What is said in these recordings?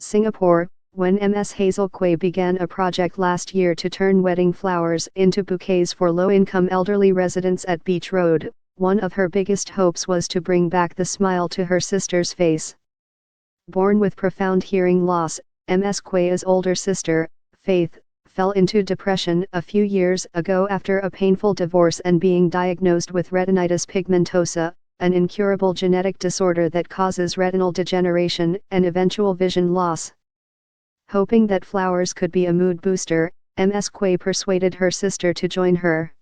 Singapore, when Ms. Hazel Quay began a project last year to turn wedding flowers into bouquets for low-income elderly residents at Beach Road, one of her biggest hopes was to bring back the smile to her sister's face. Born with profound hearing loss, Ms. Quay's older sister, Faith, fell into depression a few years ago after a painful divorce and being diagnosed with retinitis pigmentosa, an incurable genetic disorder that causes retinal degeneration and eventual vision loss. Hoping that flowers could be a mood booster, Ms. Quay persuaded her sister to join her.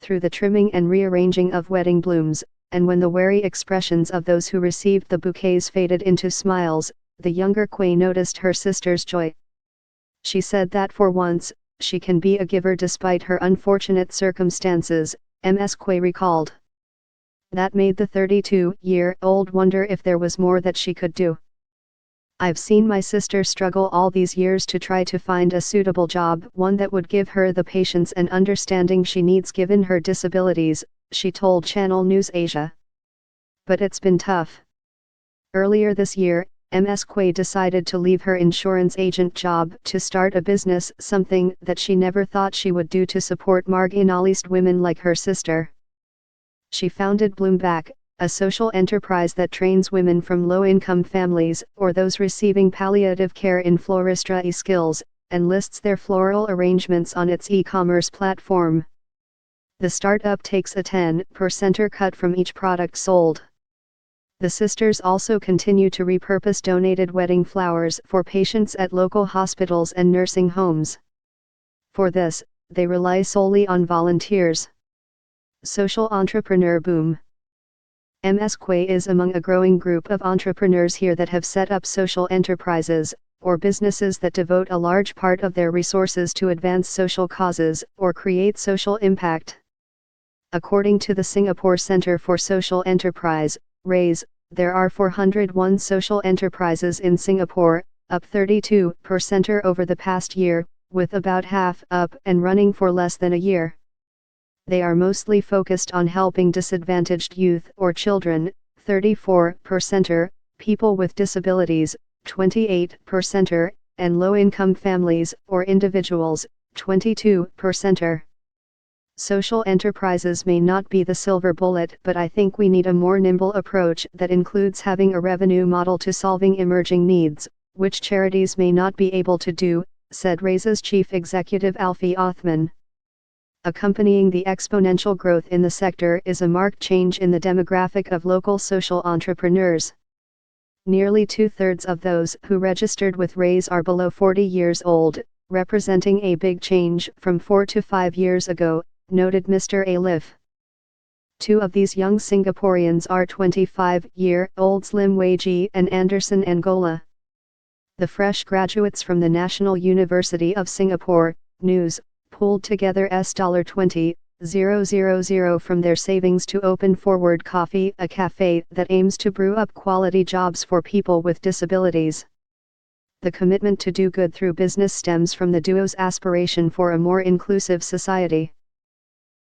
Through the trimming and rearranging of wedding blooms, and when the wary expressions of those who received the bouquets faded into smiles, the younger Quay noticed her sister's joy. She said that for once, she can be a giver despite her unfortunate circumstances, Ms. Quay recalled. That made the 32-year-old wonder if there was more that she could do. I've seen my sister struggle all these years to try to find a suitable job, one that would give her the patience and understanding she needs given her disabilities, she told Channel News Asia. But it's been tough. Earlier this year, Ms. Quay decided to leave her insurance agent job to start a business, something that she never thought she would do to support marginalized women like her sister. She founded Bloomback, a social enterprise that trains women from low-income families or those receiving palliative care in floristry skills, and lists their floral arrangements on its e-commerce platform. The startup takes a 10% cut from each product sold. The sisters also continue to repurpose donated wedding flowers for patients at local hospitals and nursing homes. For this, they rely solely on volunteers. Social entrepreneur boom. Ms. Quay is among a growing group of entrepreneurs here that have set up social enterprises, or businesses that devote a large part of their resources to advance social causes or create social impact. According to the Singapore Centre for Social Enterprise, RAISE, there are 401 social enterprises in Singapore, up 32% over the past year, with about half up and running for less than a year. They are mostly focused on helping disadvantaged youth or children, 34%, people with disabilities, 28%, and low-income families or individuals, 22%. Social enterprises may not be the silver bullet, but I think we need a more nimble approach that includes having a revenue model to solving emerging needs, which charities may not be able to do, said RAISE's chief executive Alfie Othman. Accompanying the exponential growth in the sector is a marked change in the demographic of local social entrepreneurs. Nearly two-thirds of those who registered with RAISE are below 40 years old, representing a big change from 4 to 5 years ago, noted Mr. Alif. Two of these young Singaporeans are 25-year-olds Lim Wei Ji and Anderson Angola. The fresh graduates from the National University of Singapore, NUS, pooled together $20,000 from their savings to open Forward Coffee, a cafe that aims to brew up quality jobs for people with disabilities. The commitment to do good through business stems from the duo's aspiration for a more inclusive society.